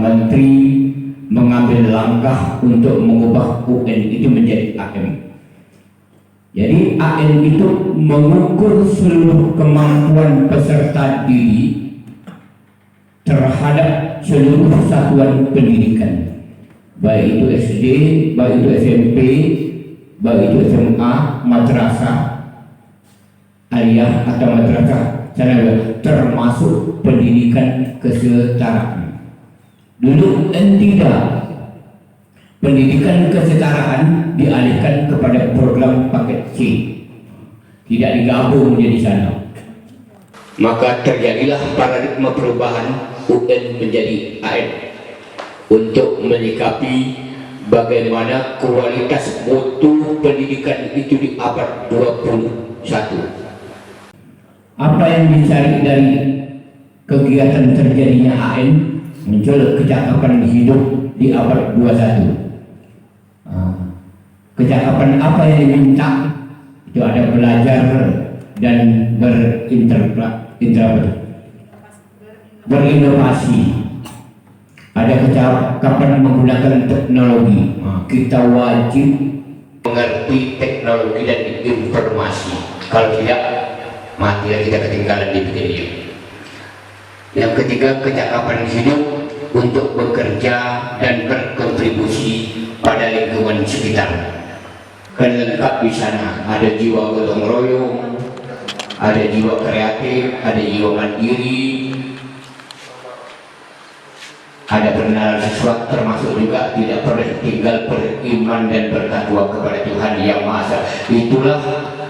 Menteri mengambil langkah untuk mengubah UN itu menjadi AM. Jadi AM itu mengukur seluruh kemampuan peserta didik terhadap seluruh satuan pendidikan, baik itu SD, baik itu SMP, baik itu SMA, madrasah, aliyah atau madrasah sanawiyah, termasuk pendidikan kesetaraan. Dulu tidak, pendidikan kesetaraan dialihkan kepada program paket C, tidak digabung menjadi sana. Maka terjadilah paradigma perubahan UN menjadi AM untuk menyikapi bagaimana kualitas mutu pendidikan itu di abad 21. Apa yang dicari dari kegiatan terjadinya AM? Muncul kecakapan hidup di abad 21. Kecakapan apa yang diminta? Itu ada belajar dan berinovasi. Ada kecakapan menggunakan teknologi. Kita wajib mengerti teknologi dan informasi. Kalau tidak, mati kita ketinggalan di dunia. Yang ketiga, kecakapan hidup untuk bekerja dan berkontribusi pada lingkungan sekitar. Kan lengkap di sana, ada jiwa gotong royong, ada jiwa kreatif, ada jiwa mandiri, ada pengenalan sesuatu, termasuk juga tidak pernah tinggal beriman dan bertakwa kepada Tuhan Yang Maha Esa. Itulah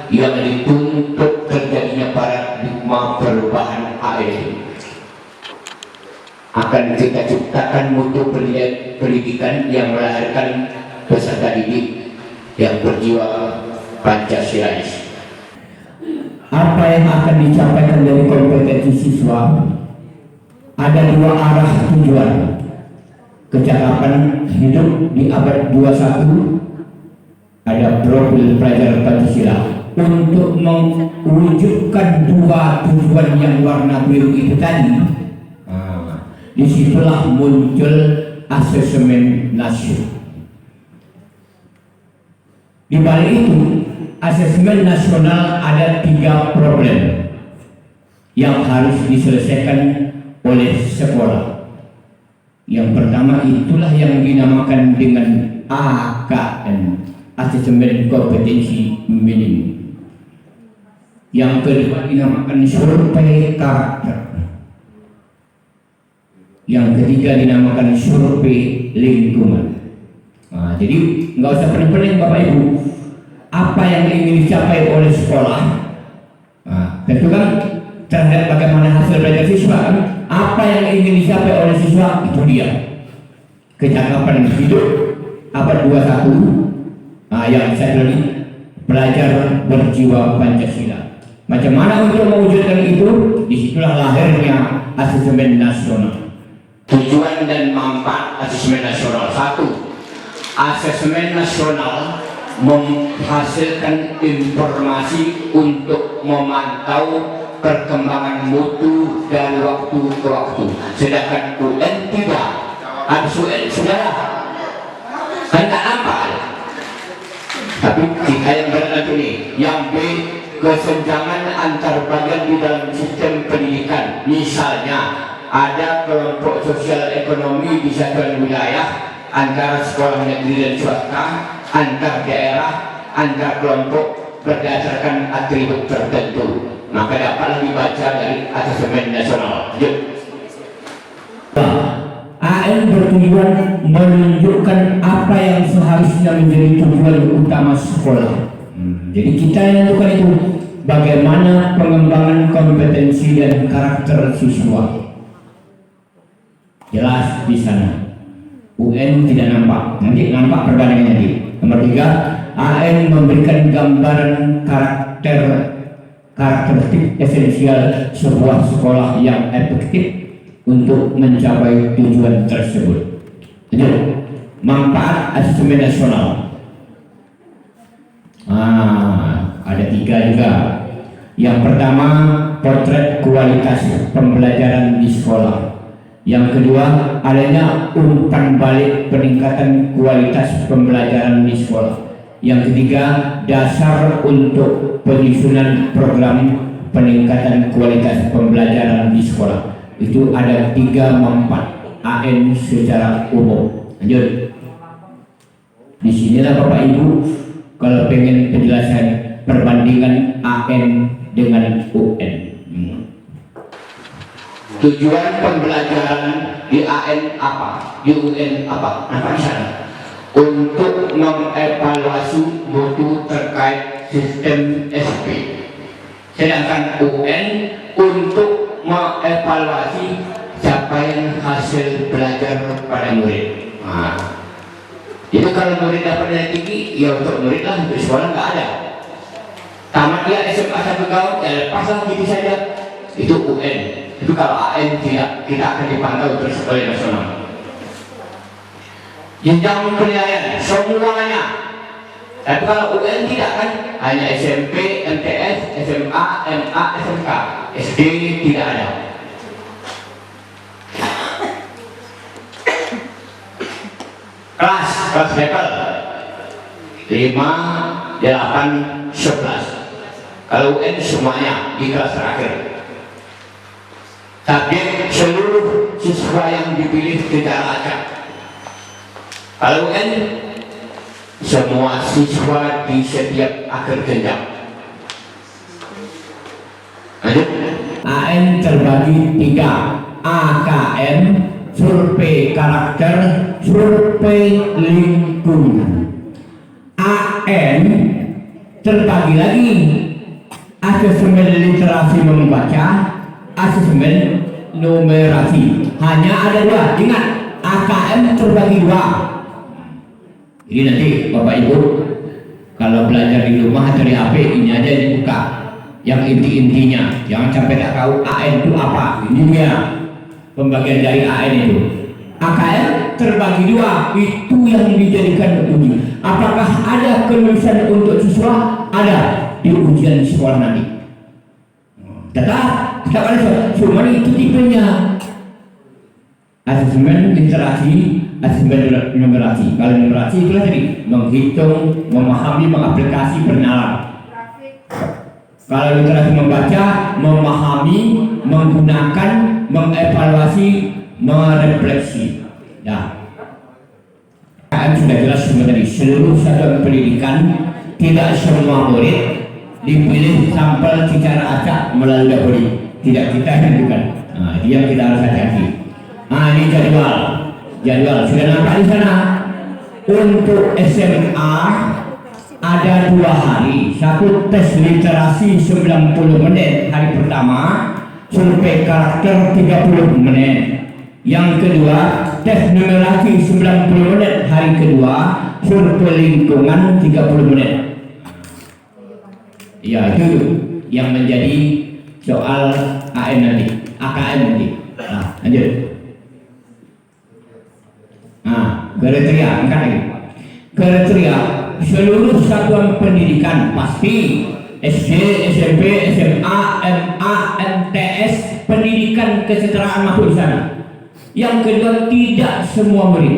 yang dituntut terjadinya paradigma perubahan AM. Akan kita ciptakan mutu pendidikan yang melahirkan peserta didik yang berjiwa Pancasilais. Apa yang akan dicapai dari kompetensi siswa? Ada dua arah tujuan. Kecakapan hidup di abad 21, ada profil pelajar Pancasila. Untuk mewujudkan dua tujuan yang warna biru itu tadi, disitulah muncul asesmen nasional. Di balik itu, asesmen nasional ada 3 problem yang harus diselesaikan oleh sekolah. Yang pertama itulah yang dinamakan dengan AKM, asesmen kompetensi minimum. Yang kedua dinamakan survei karakter. Yang ketiga dinamakan survei lingkungan. Jadi nggak usah pening-pening Bapak Ibu. Apa yang ingin dicapai oleh sekolah, tentu kan terhadap bagaimana hasil belajar siswa. Apa yang ingin dicapai oleh siswa itu dia. Kecakapan hidup abad 21, yang saya bilang belajar berjiwa Pancasila. Macam mana untuk mewujudkan itu? Disitulah lahirnya asesmen nasional. Tujuan dan manfaat asesmen nasional. 1. Asesmen nasional menghasilkan informasi untuk memantau perkembangan mutu dari waktu ke waktu. Sedangkan UN tidak. Habis UN sudah kan tak nampak. Tapi kita yang berada ini, yang B, kesenjangan antar bagian di dalam sistem pendidikan. Misalnya ada kelompok sosial ekonomi di satuan wilayah antara sekolah negeri dan swasta, antar daerah, antar kelompok berdasarkan atribut tertentu. Maka dapat dibaca dari asesmen nasional. AM bertujuan menunjukkan apa yang seharusnya menjadi tujuan utama sekolah. Jadi kita yang menentukan itu bagaimana pengembangan kompetensi dan karakter siswa. Jelas di sana. UN tidak nampak, nanti nampak perbandingan nanti. Nomor 3, AM memberikan gambaran karakteristik esensial sebuah sekolah yang efektif untuk mencapai tujuan tersebut. Manfaat asesmen nasional. Ada 3 juga. Yang pertama, potret kualitas pembelajaran di sekolah. Yang kedua, adanya umpan balik peningkatan kualitas pembelajaran di sekolah. Yang ketiga, dasar untuk penyusunan program peningkatan kualitas pembelajaran di sekolah. Itu ada 3 manfaat AN secara umum. Lanjut. Di sinilah Bapak Ibu kalau pengen penjelasan perbandingan AN dengan UN. Tujuan pembelajaran di AN apa? Di UN apa? Apa di sana? Untuk mengevaluasi mutu terkait sistem SP. Sedangkan UN untuk mengevaluasi capaian hasil belajar pada murid. Jadi kalau murid dapat nilai tinggi, ya untuk murid lah, untuk sekolah nggak ada. Tamat dia SMA 1 tahun, ya lepas lah gitu saja. Itu UN. Itu kalau AN tidak, kita akan dipantau terus oleh nasional. Jenjang penilaian semuanya. Tapi kalau UN tidak kan, hanya SMP, MTS, SMA, MA, SMK, SD tidak ada. Kelas level 5, 8, 11. Kalau UN semuanya di kelas terakhir. Subjek seluruh siswa yang dipilih secara acak. Kalau UN semua siswa di setiap akhir jenjang. Lanjut. AN terbagi 3, AKM, survei karakter, survei lingkungan. AN terbagi lagi, asesmen literasi membaca, asesmen numerasi. Hanya ada 2. Ingat, AKM terbagi 2. Jadi nanti Bapak Ibu kalau belajar di rumah atau di HP, ini aja yang dibuka, yang inti-intinya. Jangan sampai tak tahu AN itu apa. Ini dia pembagian dari AN itu. AKM terbagi 2, itu yang dijadikan uji. Apakah ada penulisan untuk siswa? Ada di ujian sekolah nanti. Tetap ada cuma itu tipenya. Asesmen literasi, asesmen numerasi. Kalau numerasi itu tadi menghitung, memahami, mengaplikasi, bernalar. Kalau literasi membaca, memahami, menggunakan, mengevaluasi, merefleksi. Nah, sudah jelas semua tadi. Seluruh satuan pendidikan, tidak semua murid dipilih sampel secara acak melalui dapuri. Tidak, kita tentukan. Nah, dia kita harus hati-hati. Nah, ini jadwal sudah nampak di sana. Untuk SMA ada 2 hari. Satu tes literasi 90 menit hari pertama, survei karakter 30 menit. Yang kedua, tes numerasi 90 menit hari kedua, survei lingkungan 30 menit. Ya, itu yang menjadi soal AN nanti, AKM nanti. Nah, lanjut. Nah, kriteria, angkat lagi. Kriteria seluruh satuan pendidikan pasti SD, SMP, SMA, MA, MTS, pendidikan kesetaraan masuk di sana. Yang kedua, tidak semua murid.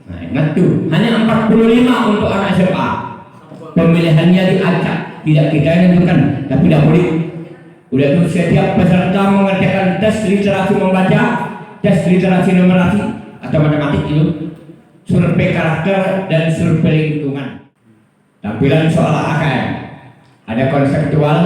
Nah, ingat tuh, hanya 45 untuk anak SMA. Pemilihannya diacak, tidak kita yang tentukan, tapi tidak boleh. Udah tuh setiap peserta mengerjakan tes literasi membaca, tes literasi numerasi atau matematik itu, survei karakter dan survei lingkungan. Tampilan soal AKM, ada konseptual,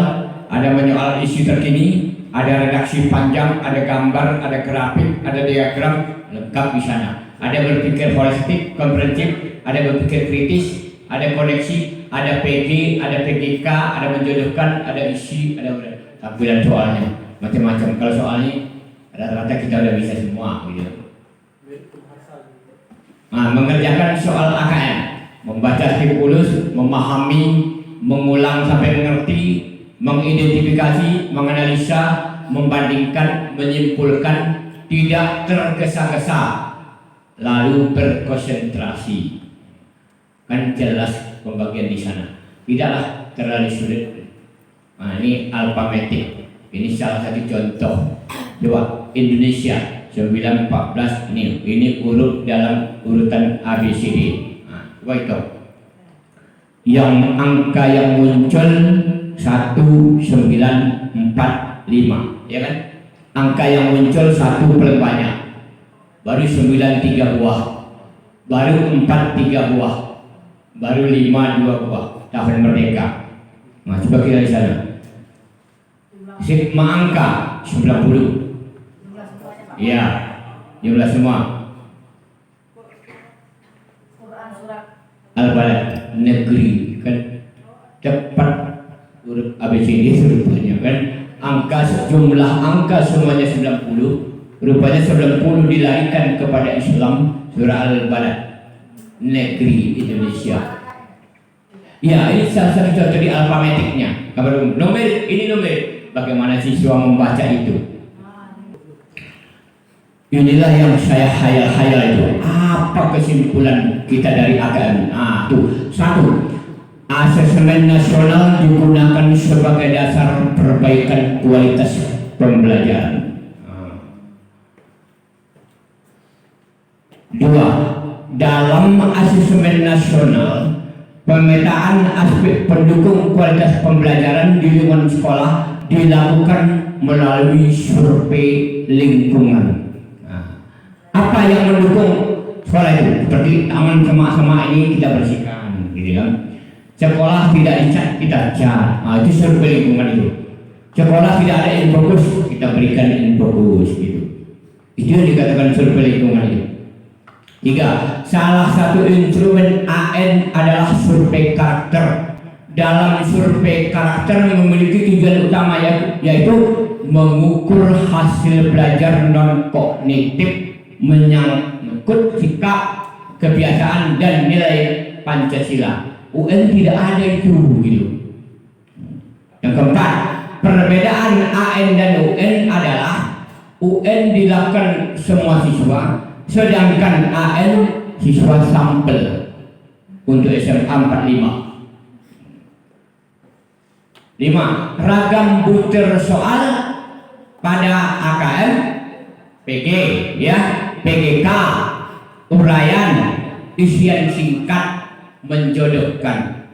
ada menyoal isu terkini, ada redaksi panjang, ada gambar, ada grafik, ada diagram, lengkap di sana. Ada berpikir holistik, komprehensif, ada berpikir kritis, ada koneksi, ada PG, ada PGK, ada menjodohkan, ada isi, ada tampilan soalnya macam-macam. Kalau soalnya rata-rata kita udah bisa semua gitu. Nah, mengerjakan soal AKM, membaca stimulus, memahami, mengulang sampai mengerti, mengidentifikasi, menganalisa, membandingkan, menyimpulkan, tidak tergesa-gesa, lalu berkonsentrasi. Kan jelas pembagian di sana. Tidaklah terlalu sulit. Nah, ini alfabetik. Ini salah satu contoh. Coba Indonesia 9, 14 ini urut dalam urutan ABCD. Coba itu. Yang angka yang muncul 1, 9, 4, 5, ya kan? Angka yang muncul 1 paling banyak, baru 9 3 buah, baru 4 3 buah, baru 5 2 buah. Tahun merdeka. Nah, coba kira di sana. Sigma angka 90. Iya, jumlah semua. Al-Balad negeri kan cepat huruf ABCD rupanya kan. Jumlah angka semuanya 90. Rupanya 90 dilarikan kepada Islam. Surah Al-Balad negeri Indonesia. Ya, ini salah satu contoh di alfabetiknya. Kabar nomor ini nomor. Bagaimana siswa membaca itu? Inilah yang saya hayal-hayal itu. Apa kesimpulan kita dari AKM? Tuh, 1. Asesmen nasional digunakan sebagai dasar perbaikan kualitas pembelajaran. 2. Dalam asesmen nasional, pemetaan aspek pendukung kualitas pembelajaran di lingkungan sekolah dilakukan melalui survei lingkungan. Apa yang mendukung sekolah itu? Seperti taman semak-semak ini kita bersihkan, gitu kan? Sekolah tidak dicat, kita cat. Itu survei lingkungan itu. Sekolah tidak ada infokus, kita berikan infokus, gitu. Itu yang dikatakan survei lingkungan itu. 3. Salah satu instrumen AN adalah survei karakter. Dalam survei karakter memiliki tujuan utama yaitu mengukur hasil belajar non kognitif, menyangkut sikap, kebiasaan dan nilai Pancasila. UN tidak ada itu, gitu. Yang keempat, perbedaan AN dan UN adalah UN dilakukan semua siswa, sedangkan AN siswa sampel untuk SMA 45. 5. Ragam butir soal pada AKM, PG, ya, PGK, uraian, isian singkat, menjodohkan.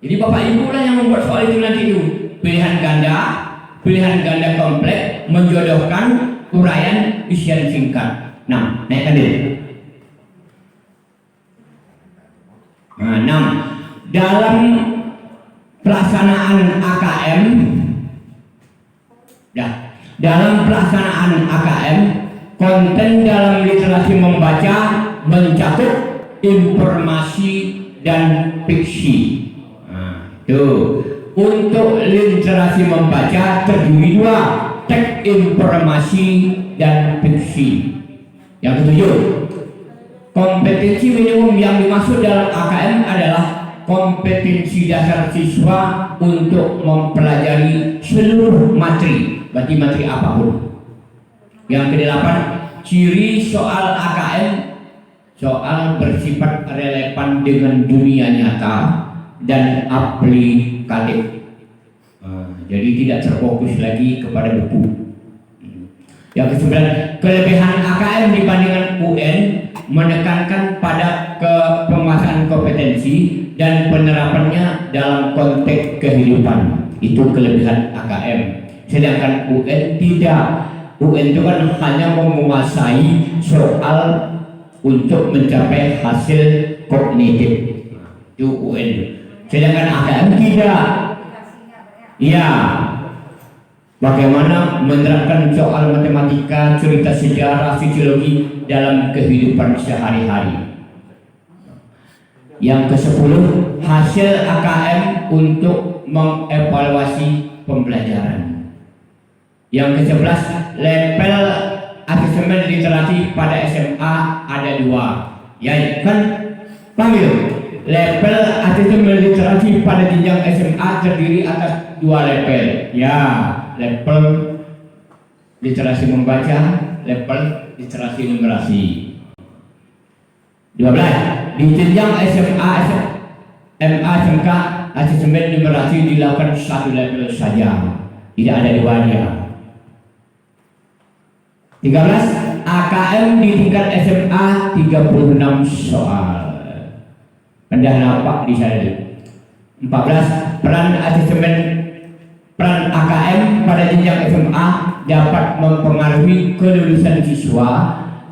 Jadi Bapak Ibu lah yang membuat soal itu nanti itu. Pilihan ganda kompleks, menjodohkan, uraian, isian singkat. Nah, naikkan dulu. 6. Dalam pelaksanaan AKM, konten dalam literasi membaca mencakup informasi dan fiksi. Untuk literasi membaca terdiri 2, teks informasi dan fiksi. Yang ke-7, kompetensi minimum yang dimaksud dalam AKM adalah kompetensi dasar siswa untuk mempelajari seluruh materi, berarti materi apapun. Yang ke-8, ciri soal AKM, soal bersifat relevan dengan dunia nyata dan aplikatif. Jadi tidak terfokus lagi kepada buku. Yang ke-9, kelebihan AKM dibandingkan UN menekankan pada penguasaan kompetensi dan penerapannya dalam konteks kehidupan. Itu kelebihan AKM. Sedangkan UN tidak. UN itu kan hanya menguasai soal untuk mencapai hasil kognitif. Itu UN. Sedangkan AKM tidak. Ya. Bagaimana menerapkan soal matematika, cerita sejarah, sosiologi dalam kehidupan sehari-hari. Yang ke-10, hasil AKM untuk mengevaluasi pembelajaran. Yang ke-11, level asesmen literasi pada SMA ada 2. Ya kan? Paham ya? Level asesmen literasi pada jenjang SMA terdiri atas 2 level. Ya, level literasi membaca, level literasi numerasi. 12. Di jenjang SMA, SMK, asesmen numerasi dilakukan 1 level saja, tidak ada 2-nya. 13. AKM di tingkat SMA 36 soal. Anda nampak di sana. 14. Peran AKM pada jenjang SMA dapat mempengaruhi kelulusan siswa,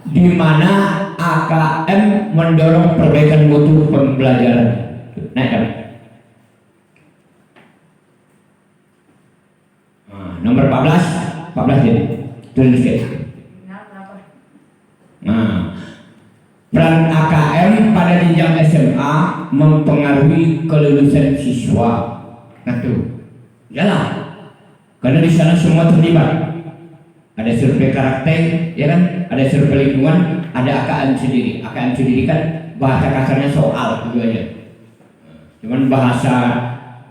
di mana AKM mendorong perbaikan mutu pembelajaran. Naik kan? Nomor 14 jadi turun sedikit. Peran AKM pada jenjang SMA mempengaruhi kelulusan siswa. Nah tuh, jalan. Karena di sana semua terlibat. Ada survei karakter, ya kan? Ada survei lingkungan, ada AKM sendiri. AKM sendiri kan bahasa kasarnya soal gitu aja. Cuman bahasa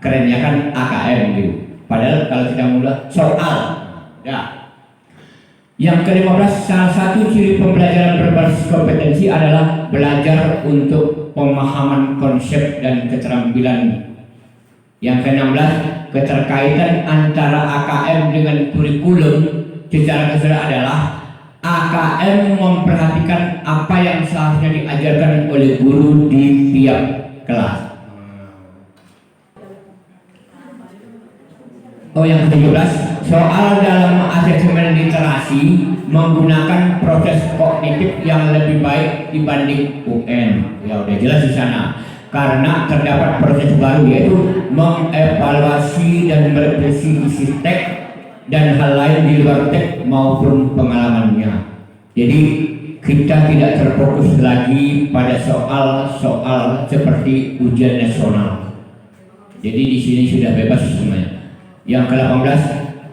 kerennya kan AKM gitu. Padahal kalau kita mulai soal, ya. Yang ke-15, salah satu ciri pembelajaran berbasis kompetensi adalah belajar untuk pemahaman konsep dan keterampilan. Yang ke-16, keterkaitan antara AKM dengan kurikulum secara keseluruhan adalah AKM memperhatikan apa yang seharusnya diajarkan oleh guru di tiap kelas. Yang ke-17, soal dalam asesmen literasi menggunakan proses kognitif yang lebih baik dibanding UN. Ya udah jelas di sana. Karena terdapat proses baru yaitu mengevaluasi dan merevisi isi teks dan hal lain di luar teks maupun pengalamannya. Jadi kita tidak terfokus lagi pada soal-soal seperti ujian nasional. Jadi di sini sudah bebas semuanya. Yang ke-18,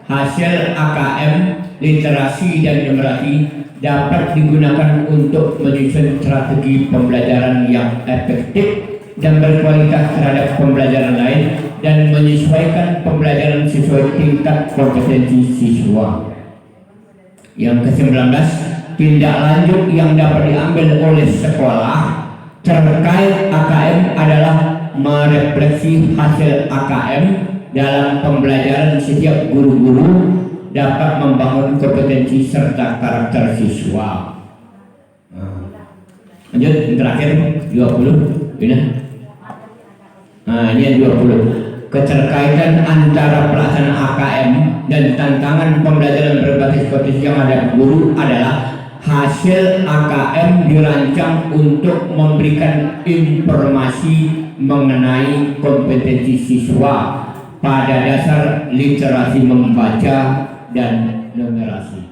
hasil AKM literasi dan numerasi dapat digunakan untuk menyusun strategi pembelajaran yang efektif dan berkualitas terhadap pembelajaran lain dan menyesuaikan pembelajaran sesuai tingkat kompetensi siswa. Yang ke-19, tindak lanjut yang dapat diambil oleh sekolah terkait AKM adalah merefleksi hasil AKM dalam pembelajaran. Setiap guru-guru dapat membangun kompetensi serta karakter siswa. Lanjut, yang terakhir 20 ini. Ini yang 20. Keterkaitan antara pelaksanaan AKM dan tantangan pembelajaran berbasis kompetensi yang ada guru adalah hasil AKM dirancang untuk memberikan informasi mengenai kompetensi siswa pada dasar literasi membaca dan numerasi.